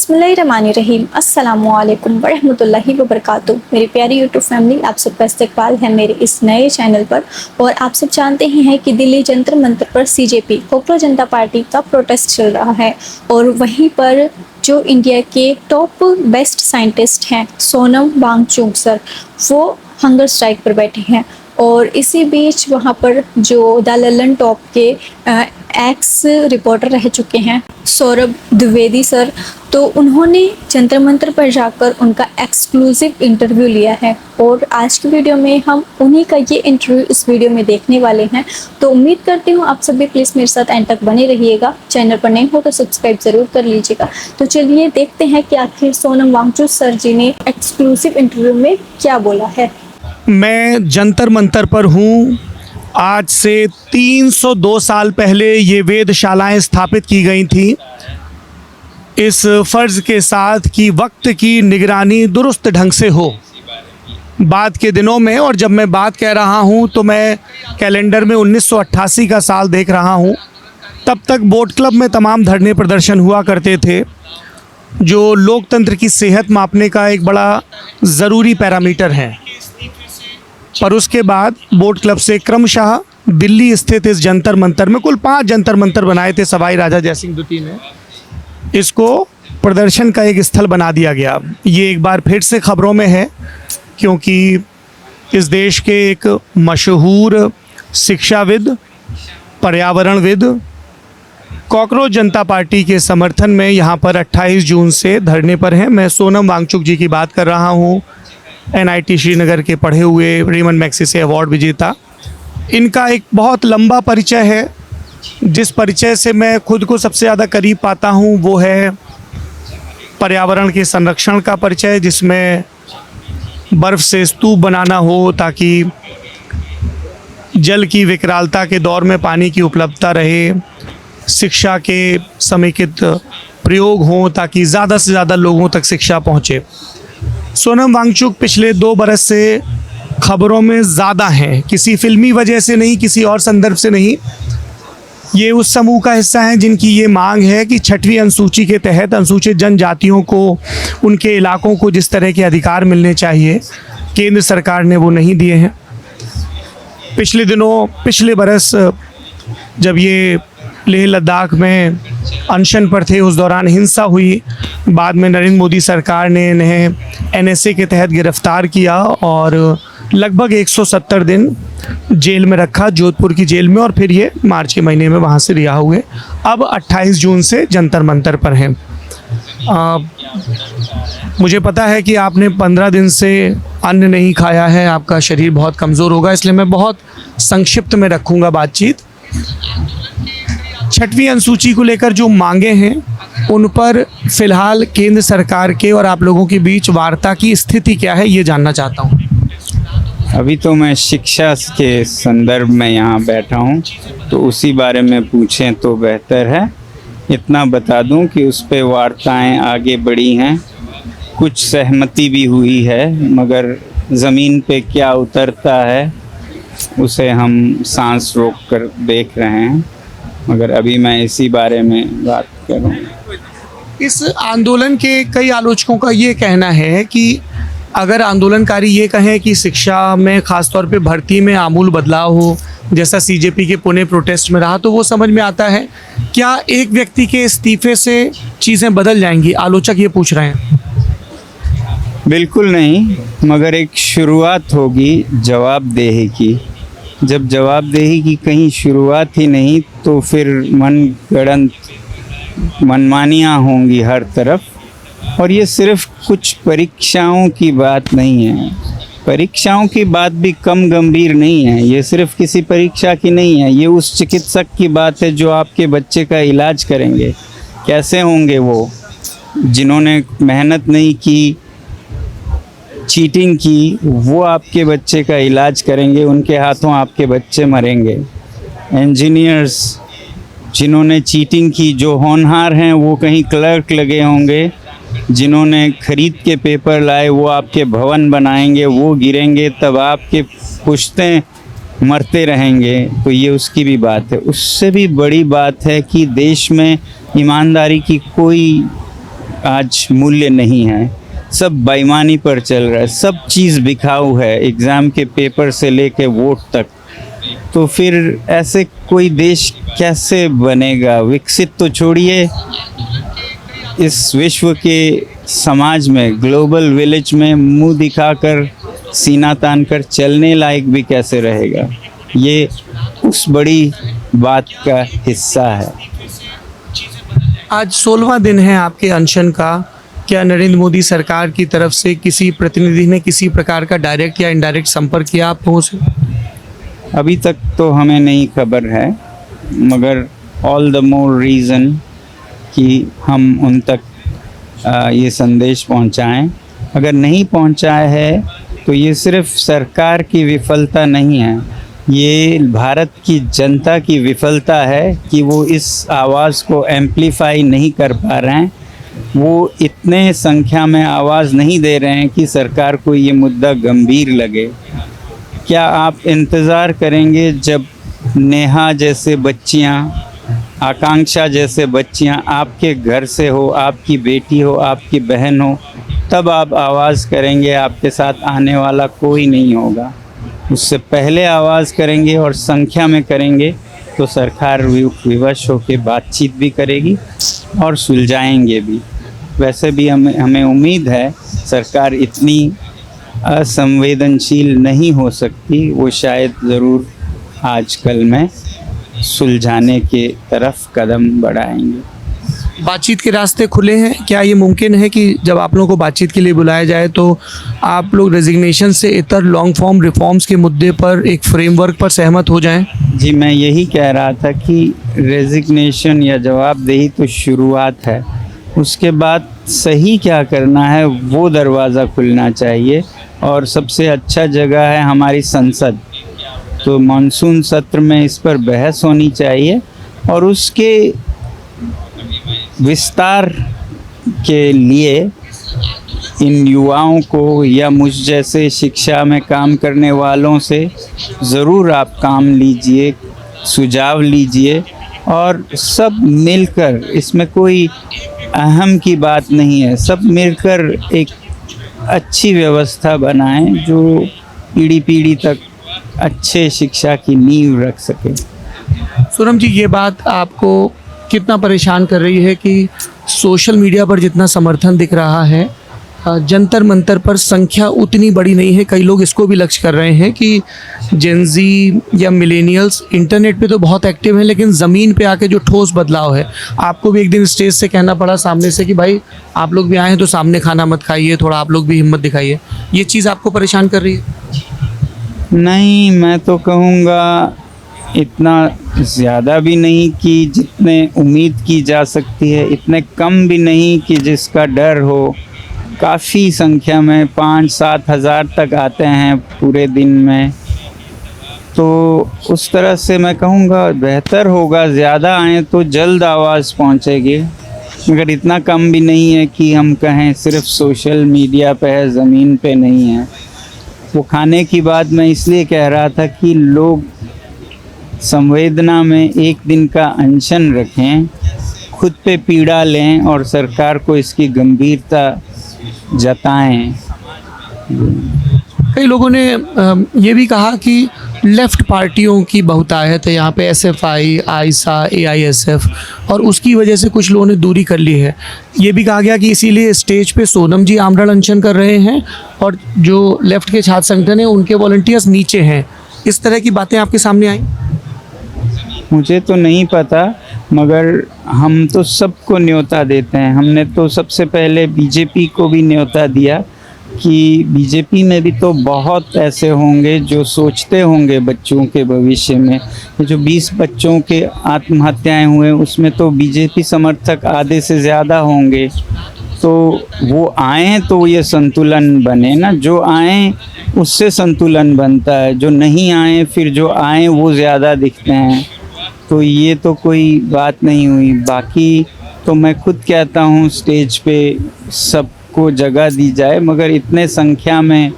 बिस्मिल्लाहिर्रहमानिर्रहीम अस्सलामुअलैकुम वरहमतुल्लाहि वबरकातुहू। मेरी प्यारी यूट्यूब फैमिली, आप सबका इस्तकबाल है मेरे इस नए चैनल पर। और आप सब जानते ही हैं कि दिल्ली जंतर मंतर पर सीजेपी कोकरोच जनता पार्टी का प्रोटेस्ट चल रहा है। और वहीं पर जो इंडिया के टॉप बेस्ट साइंटिस्ट हैं सोनम वांगचुक सर, वो हंगर स्ट्राइक पर बैठे हैं। और इसी बीच वहाँ पर जो द ललन टॉप के एक्स रिपोर्टर रह चुके हैं सौरभ द्विवेदी सर, तो उन्होंने जंतर मंतर पर जाकर उनका एक्सक्लूसिव इंटरव्यू लिया है। और आज की वीडियो में हम उन्हीं का ये इंटरव्यू इस वीडियो में देखने वाले हैं। तो उम्मीद करती हूँ आप सभी प्लीज़ मेरे साथ एंड तक बने रहिएगा। चैनल पर नए हो तो सब्सक्राइब ज़रूर कर लीजिएगा। तो चलिए देखते हैं कि आखिर सोनम वांगचुक सर जी ने एक्सक्लूसिव इंटरव्यू में क्या बोला है। मैं जंतर मंतर पर हूँ। आज से 302 साल पहले ये वेधशालाएं स्थापित की गई थी, इस फ़र्ज़ के साथ कि वक्त की निगरानी दुरुस्त ढंग से हो। बाद के दिनों में, और जब मैं बात कह रहा हूँ तो मैं कैलेंडर में 1988 का साल देख रहा हूँ। तब तक बोट क्लब में तमाम धरने प्रदर्शन हुआ करते थे, जो लोकतंत्र की सेहत मापने का एक बड़ा ज़रूरी पैरामीटर है। पर उसके बाद बोट क्लब से क्रमशः दिल्ली स्थित इस जंतर मंतर में कुल 5 जंतर मंतर बनाए थे सवाई राजा जयसिंह द्वितीय ने। इसको प्रदर्शन का एक स्थल बना दिया गया। ये एक बार फिर से खबरों में है, क्योंकि इस देश के एक मशहूर शिक्षाविद, पर्यावरणविद कोकरोच जनता पार्टी के समर्थन में यहाँ पर 28 जून से धरने पर हैं। मैं सोनम वांगचुक जी की बात कर रहा हूँ, NIT श्रीनगर के पढ़े हुए रेमन मैग्सेसे अवार्ड विजेता। इनका एक बहुत लंबा परिचय है, जिस परिचय से मैं खुद को सबसे ज़्यादा करीब पाता हूँ वो है पर्यावरण के संरक्षण का परिचय, जिसमें बर्फ़ से स्तूप बनाना हो ताकि जल की विकरालता के दौर में पानी की उपलब्धता रहे, शिक्षा के समेकित प्रयोग हों ताकि ज़्यादा से ज़्यादा लोगों तक शिक्षा पहुँचे। सोनम वांगचुक पिछले 2 बरस से खबरों में ज़्यादा हैं, किसी फिल्मी वजह से नहीं, किसी और संदर्भ से नहीं। ये उस समूह का हिस्सा हैं जिनकी ये मांग है कि 6वीं अनुसूची के तहत अनुसूचित जनजातियों को उनके इलाकों को जिस तरह के अधिकार मिलने चाहिए, केंद्र सरकार ने वो नहीं दिए हैं। पिछले बरस जब ये लेह लद्दाख में अनशन पर थे, उस दौरान हिंसा हुई। बाद में नरेंद्र मोदी सरकार ने इन्हें NSA के तहत गिरफ्तार किया और लगभग 170 दिन जेल में रखा, जोधपुर की जेल में। और फिर ये मार्च के महीने में वहाँ से रिहा हुए। अब 28 जून से जंतर मंतर पर हैं। मुझे पता है कि आपने 15 दिन से अन्न नहीं खाया है, आपका शरीर बहुत कमज़ोर होगा, इसलिए मैं बहुत संक्षिप्त में रखूँगा बातचीत। 6वीं अनुसूची को लेकर जो मांगे हैं, उन पर फिलहाल केंद्र सरकार के और आप लोगों के बीच वार्ता की स्थिति क्या है, ये जानना चाहता हूँ। अभी तो मैं शिक्षा के संदर्भ में यहाँ बैठा हूँ, तो उसी बारे में पूछें तो बेहतर है। इतना बता दूँ कि उस पर वार्ताएं आगे बढ़ी हैं, कुछ सहमति भी हुई है, मगर ज़मीन पे क्या उतरता है उसे हम सांस रोक कर देख रहे हैं। मगर अभी मैं इसी बारे में बात करूँ। इस आंदोलन के कई आलोचकों का ये कहना है कि अगर आंदोलनकारी ये कहें कि शिक्षा में ख़ासतौर पे भर्ती में आमूल बदलाव हो, जैसा CJP के पुणे प्रोटेस्ट में रहा, तो वो समझ में आता है। क्या एक व्यक्ति के इस्तीफे से चीज़ें बदल जाएंगी? आलोचक ये पूछ रहे हैं। बिल्कुल नहीं, मगर एक शुरुआत होगी जवाबदेही की। जब जवाबदेही की कहीं शुरुआत ही नहीं, तो फिर मनगढ़ंत मनमानियाँ होंगी हर तरफ। और ये सिर्फ कुछ परीक्षाओं की बात नहीं है, परीक्षाओं की बात भी कम गंभीर नहीं है। ये सिर्फ किसी परीक्षा की नहीं है, ये उस चिकित्सक की बात है जो आपके बच्चे का इलाज करेंगे। कैसे होंगे वो? जिन्होंने मेहनत नहीं की, चीटिंग की, वो आपके बच्चे का इलाज करेंगे, उनके हाथों आपके बच्चे मरेंगे। इंजीनियर्स जिन्होंने चीटिंग की, जो होनहार हैं, वो कहीं क्लर्क लगे होंगे। जिन्होंने खरीद के पेपर लाए, वो आपके भवन बनाएंगे, वो गिरेंगे, तब आपके पुश्तें मरते रहेंगे। तो ये उसकी भी बात है। उससे भी बड़ी बात है कि देश में ईमानदारी की कोई आज मूल्य नहीं है, सब बेईमानी पर चल रहा है, सब चीज़ बिकाऊ है, एग्ज़ाम के पेपर से लेके वोट तक। तो फिर ऐसे कोई देश कैसे बनेगा? विकसित तो छोड़िए, इस विश्व के समाज में, ग्लोबल विलेज में मुंह दिखाकर, सीना तान कर चलने लायक भी कैसे रहेगा? ये उस बड़ी बात का हिस्सा है। आज 16वां दिन है आपके अनशन का। क्या नरेंद्र मोदी सरकार की तरफ से किसी प्रतिनिधि ने किसी प्रकार का डायरेक्ट या इनडायरेक्ट संपर्क किया आप लोगों से? अभी तक तो हमें नहीं खबर है, मगर ऑल द मोर रीज़न कि हम उन तक ये संदेश पहुंचाएं। अगर नहीं पहुंचाया है तो ये सिर्फ सरकार की विफलता नहीं है, ये भारत की जनता की विफलता है कि वो इस आवाज़ को एम्प्लीफाई नहीं कर पा रहे हैं। वो इतने संख्या में आवाज़ नहीं दे रहे हैं कि सरकार को ये मुद्दा गंभीर लगे। क्या आप इंतज़ार करेंगे जब नेहा जैसे बच्चियां, आकांक्षा जैसे बच्चियां आपके घर से हो, आपकी बेटी हो, आपकी बहन हो, तब आप आवाज़ करेंगे? आपके साथ आने वाला कोई नहीं होगा। उससे पहले आवाज़ करेंगे और संख्या में करेंगे तो सरकार विवश होकर बातचीत भी करेगी और सुलझाएंगे भी। वैसे भी हमें उम्मीद है सरकार इतनी असंवेदनशील नहीं हो सकती, वो शायद ज़रूर आजकल में सुलझाने के तरफ कदम बढ़ाएंगे। बातचीत के रास्ते खुले हैं? क्या ये मुमकिन है कि जब आप लोगों को बातचीत के लिए बुलाया जाए तो आप लोग रेजिग्नेशन से इतर लॉन्ग फॉर्म रिफॉर्म्स के मुद्दे पर एक फ्रेमवर्क पर सहमत हो जाएं? जी, मैं यही कह रहा था कि रेजिग्नेशन या जवाबदेही तो शुरुआत है, उसके बाद सही क्या करना है वो दरवाज़ा खुलना चाहिए। और सबसे अच्छा जगह है हमारी संसद, तो मानसून सत्र में इस पर बहस होनी चाहिए और उसके विस्तार के लिए इन युवाओं को या मुझ जैसे शिक्षा में काम करने वालों से ज़रूर आप काम लीजिए, सुझाव लीजिए और सब मिलकर, इसमें कोई अहम की बात नहीं है, सब मिलकर एक अच्छी व्यवस्था बनाएं जो पीढ़ी पीढ़ी तक अच्छे शिक्षा की नींव रख सके। सूरम जी, ये बात आपको कितना परेशान कर रही है कि सोशल मीडिया पर जितना समर्थन दिख रहा है, जंतर मंतर पर संख्या उतनी बड़ी नहीं है? कई लोग इसको भी लक्ष्य कर रहे हैं कि जेनजी या मिलेनियल्स इंटरनेट पे तो बहुत एक्टिव हैं, लेकिन ज़मीन पे आके जो ठोस बदलाव है, आपको भी एक दिन स्टेज से कहना पड़ा सामने से कि भाई आप लोग भी आए हैं तो सामने खाना मत खाइए, थोड़ा आप लोग भी हिम्मत दिखाइए। ये चीज़ आपको परेशान कर रही है? नहीं, मैं तो कहूँगा इतना ज़्यादा भी नहीं कि जितने उम्मीद की जा सकती है, इतने कम भी नहीं कि जिसका डर हो। काफ़ी संख्या में 5-7 हज़ार तक आते हैं पूरे दिन में, तो उस तरह से मैं कहूँगा बेहतर होगा ज़्यादा आएँ तो जल्द आवाज़ पहुँचेगी। मगर इतना कम भी नहीं है कि हम कहें सिर्फ सोशल मीडिया पे है, ज़मीन पे नहीं है। वो खाने की बात मैं इसलिए कह रहा था कि लोग संवेदना में एक दिन का अनशन रखें, खुद पे पीड़ा लें और सरकार को इसकी गंभीरता जताएं। कई लोगों ने ये भी कहा कि लेफ़्ट पार्टियों की बहुतायत है यहाँ पे, एसएफआई, आइसा, एआईएसएफ, और उसकी वजह से कुछ लोगों ने दूरी कर ली है। ये भी कहा गया कि इसीलिए स्टेज पे सोनम जी आमरण अनशन कर रहे हैं और जो लेफ़्ट के छात्र संगठन है उनके वॉलंटियर्स नीचे हैं। इस तरह की बातें आपके सामने आई? मुझे तो नहीं पता, मगर हम तो सबको न्योता देते हैं। हमने तो सबसे पहले बीजेपी को भी न्योता दिया कि बीजेपी में भी तो बहुत ऐसे होंगे जो सोचते होंगे बच्चों के भविष्य में। जो 20 बच्चों के आत्महत्याएं हुए उसमें तो बीजेपी समर्थक आधे से ज़्यादा होंगे। तो वो आएँ तो ये संतुलन बने ना, जो आएँ उससे संतुलन बनता है, जो नहीं आए फिर जो आएँ वो ज़्यादा दिखते हैं। तो ये तो कोई बात नहीं हुई। बाकी तो मैं खुद कहता हूँ स्टेज पे सबको जगह दी जाए, मगर इतने संख्या में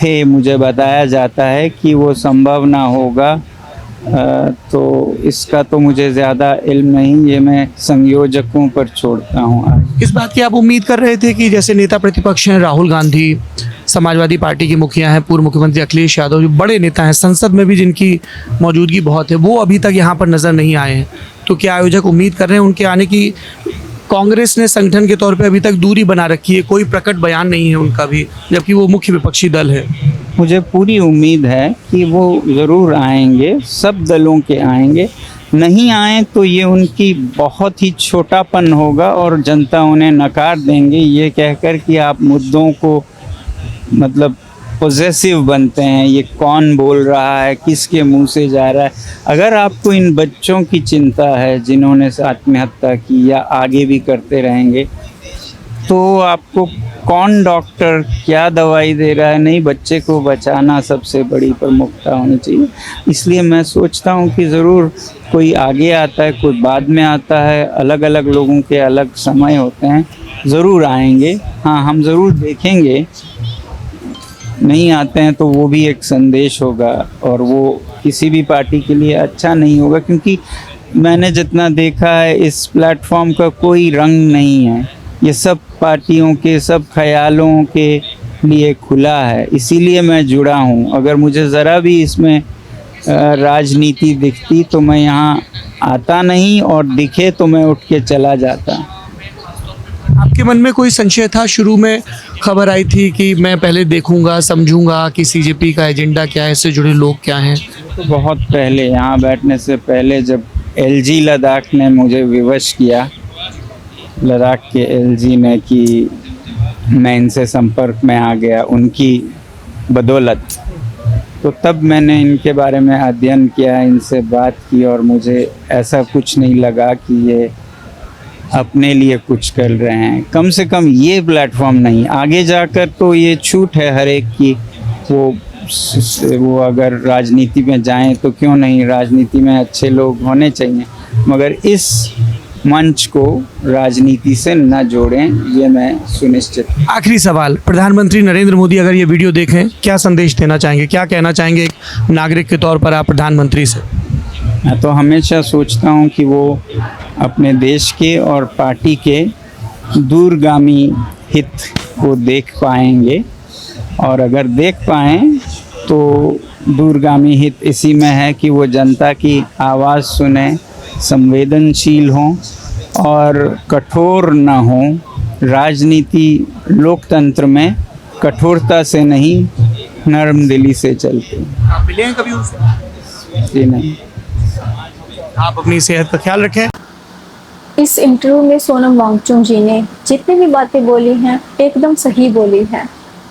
थे, मुझे बताया जाता है कि वो संभव ना होगा। तो इसका तो मुझे ज़्यादा इल्म नहीं, ये मैं संयोजकों पर छोड़ता हूँ। इस बात की आप उम्मीद कर रहे थे कि जैसे नेता प्रतिपक्ष हैं राहुल गांधी, समाजवादी पार्टी की मुखिया हैं, पूर्व मुख्यमंत्री अखिलेश यादव, जो बड़े नेता हैं, संसद में भी जिनकी मौजूदगी बहुत है, वो अभी तक यहाँ पर नज़र नहीं आए हैं, तो क्या आयोजक उम्मीद कर रहे हैं उनके आने की? कांग्रेस ने संगठन के तौर पे अभी तक दूरी बना रखी है, कोई प्रकट बयान नहीं है उनका भी, जबकि वो मुख्य विपक्षी दल है। मुझे पूरी उम्मीद है कि वो ज़रूर आएंगे, सब दलों के आएंगे। नहीं आए तो ये उनकी बहुत ही छोटापन होगा और जनता उन्हें नकार देंगे, ये कहकर कि आप मुद्दों को मतलब पॉजेसिव बनते हैं, ये कौन बोल रहा है, किसके मुंह से जा रहा है। अगर आपको इन बच्चों की चिंता है जिन्होंने आत्महत्या की या आगे भी करते रहेंगे, तो आपको कौन डॉक्टर क्या दवाई दे रहा है, नहीं, बच्चे को बचाना सबसे बड़ी प्रमुखता होनी चाहिए। इसलिए मैं सोचता हूँ कि ज़रूर कोई आगे आता है, कोई बाद में आता है, अलग अलग लोगों के अलग समय होते हैं, ज़रूर आएंगे। हाँ, हम ज़रूर देखेंगे। नहीं आते हैं तो वो भी एक संदेश होगा और वो किसी भी पार्टी के लिए अच्छा नहीं होगा, क्योंकि मैंने जितना देखा है इस प्लेटफॉर्म का कोई रंग नहीं है, ये सब पार्टियों के सब ख्यालों के लिए खुला है। इसीलिए मैं जुड़ा हूँ। अगर मुझे ज़रा भी इसमें राजनीति दिखती तो मैं यहाँ आता नहीं, और दिखे तो मैं उठ के चला जाता। आपके मन में कोई संशय था? शुरू में खबर आई थी कि मैं पहले देखूंगा, समझूंगा कि सीजेपी का एजेंडा क्या है, इससे जुड़े लोग क्या हैं। तो बहुत पहले, यहाँ बैठने से पहले, जब एलजी लद्दाख ने मुझे विवश किया, लद्दाख के एलजी ने, कि मैं इनसे संपर्क में आ गया उनकी बदौलत, तो तब मैंने इनके बारे में अध्ययन किया, इनसे बात की, और मुझे ऐसा कुछ नहीं लगा कि ये अपने लिए कुछ कर रहे हैं। कम से कम ये प्लेटफॉर्म नहीं। आगे जाकर तो ये छूट है हर एक की, वो अगर राजनीति में जाएं तो क्यों नहीं, राजनीति में अच्छे लोग होने चाहिए, मगर इस मंच को राजनीति से न जोड़ें, ये मैं सुनिश्चित। आखिरी सवाल, प्रधानमंत्री नरेंद्र मोदी अगर ये वीडियो देखें, क्या संदेश देना चाहेंगे, क्या कहना चाहेंगे एक नागरिक के तौर पर आप प्रधानमंत्री से? मैं तो हमेशा सोचता हूँ कि वो अपने देश के और पार्टी के दूरगामी हित को देख पाएंगे, और अगर देख पाएँ तो दूरगामी हित इसी में है कि वो जनता की आवाज़ सुने, संवेदनशील हों और कठोर न हों। राजनीति लोकतंत्र में कठोरता से नहीं, नरम दिली से चलते। आप मिले हैं कभी उनसे? जी नहीं। आप अपनी सेहत का ख्याल रखें। इस इंटरव्यू में सोनम वांगचुक जी ने जितनी भी बातें बोली हैं एकदम सही बोली हैं,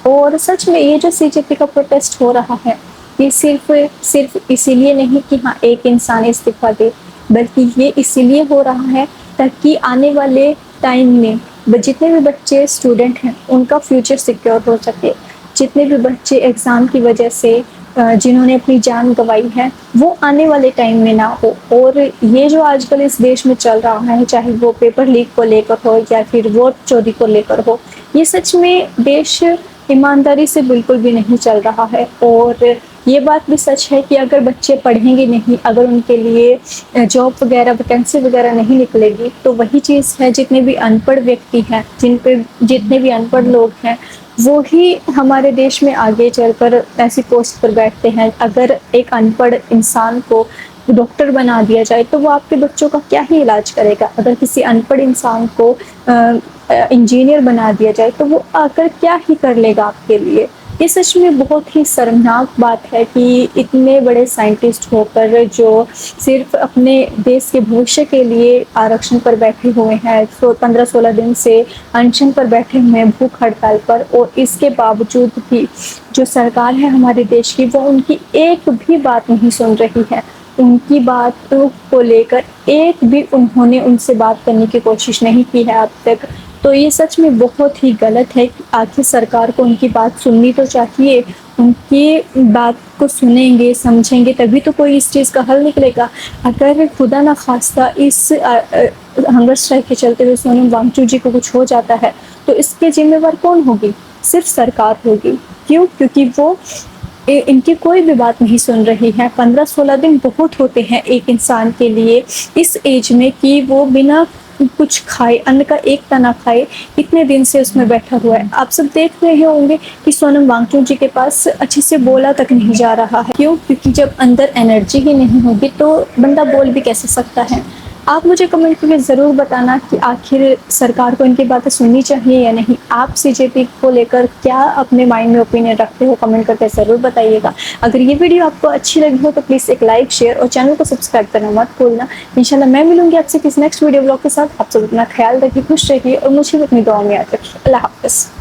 और सच में ये जो सीजेपी का प्रोटेस्ट हो रहा है, ये सिर्फ इसीलिए नहीं कि हाँ एक इंसान इस्तीफा दे, बल्कि ये इसीलिए हो रहा है ताकि आने वाले टाइम में जितने भी बच्चे स्टूडेंट हैं उनका फ्यूचर सिक्योर हो सके। जितने भी बच्चे एग्ज़ाम की वजह से जिन्होंने अपनी जान गंवाई है, वो आने वाले टाइम में ना हो। और ये जो आजकल इस देश में चल रहा है, चाहे वो पेपर लीक को लेकर हो या फिर वोट चोरी को लेकर हो, ये सच में देश ईमानदारी से बिल्कुल भी नहीं चल रहा है। और ये बात भी सच है कि अगर बच्चे पढ़ेंगे नहीं, अगर उनके लिए जॉब वगैरह वैकेंसी वगैरह नहीं निकलेगी, तो वही चीज़ है, जितने भी अनपढ़ व्यक्ति हैं, जितने भी अनपढ़ लोग हैं, वो ही हमारे देश में आगे चलकर ऐसी पोस्ट पर बैठते हैं। अगर एक अनपढ़ इंसान को डॉक्टर बना दिया जाए तो वो आपके बच्चों का क्या ही इलाज करेगा। अगर किसी अनपढ़ इंसान को इंजीनियर बना दिया जाए तो वो आकर क्या ही कर लेगा आपके लिए। ये सच में बहुत ही शर्मनाक बात है कि इतने बड़े साइंटिस्ट होकर जो सिर्फ अपने देश के भविष्य के लिए आरक्षण पर बैठे हुए हैं, 15-16 दिन से अनशन पर बैठे हुए हैं, भूख हड़ताल पर, और इसके बावजूद भी जो सरकार है हमारे देश की, वो उनकी एक भी बात नहीं सुन रही है। उनकी बात को लेकर एक भी उन्होंने उनसे बात करने की कोशिश नहीं की है अब तक। तो ये सच में बहुत ही गलत है। आखिर सरकार को उनकी बात सुननी तो चाहिए, उनकी बात को सुनेंगे समझेंगे तभी तो कोई इस चीज़ का हल निकलेगा। अगर खुदा ना खास्ता इस हंगर स्ट्राइक के चलते हुए सोनम वांगचुक जी को कुछ हो जाता है तो इसके जिम्मेवार कौन होगी? सिर्फ सरकार होगी। क्यों? क्योंकि वो इनकी कोई भी बात नहीं सुन रही है। 15-16 दिन बहुत होते हैं एक इंसान के लिए इस एज में कि वो बिना कुछ खाए, अन्न का एक तना खाए, इतने दिन से उसमें बैठा हुआ है। आप सब देख रहे होंगे कि सोनम वांगचुक जी के पास अच्छे से बोला तक नहीं जा रहा है। क्यों? क्योंकि जब अंदर एनर्जी ही नहीं होगी तो बंदा बोल भी कैसे सकता है। आप मुझे कमेंट करके ज़रूर बताना कि आखिर सरकार को इनकी बातें सुननी चाहिए या नहीं। आप सीजेपी को लेकर क्या अपने माइंड में ओपिनियन रखते हो, कमेंट करके ज़रूर बताइएगा। अगर ये वीडियो आपको अच्छी लगी हो तो प्लीज़ एक लाइक, शेयर और चैनल को सब्सक्राइब करना मत भूलना। इंशाल्लाह मैं मिलूंगी आपसे किसी नेक्स्ट वीडियो ब्लॉग के साथ। आप सब अपना ख्याल रखिए, खुश रहिए और मुझे भी अपनी दुआ में याद रखिए। अल्लाह हाफ़िज़।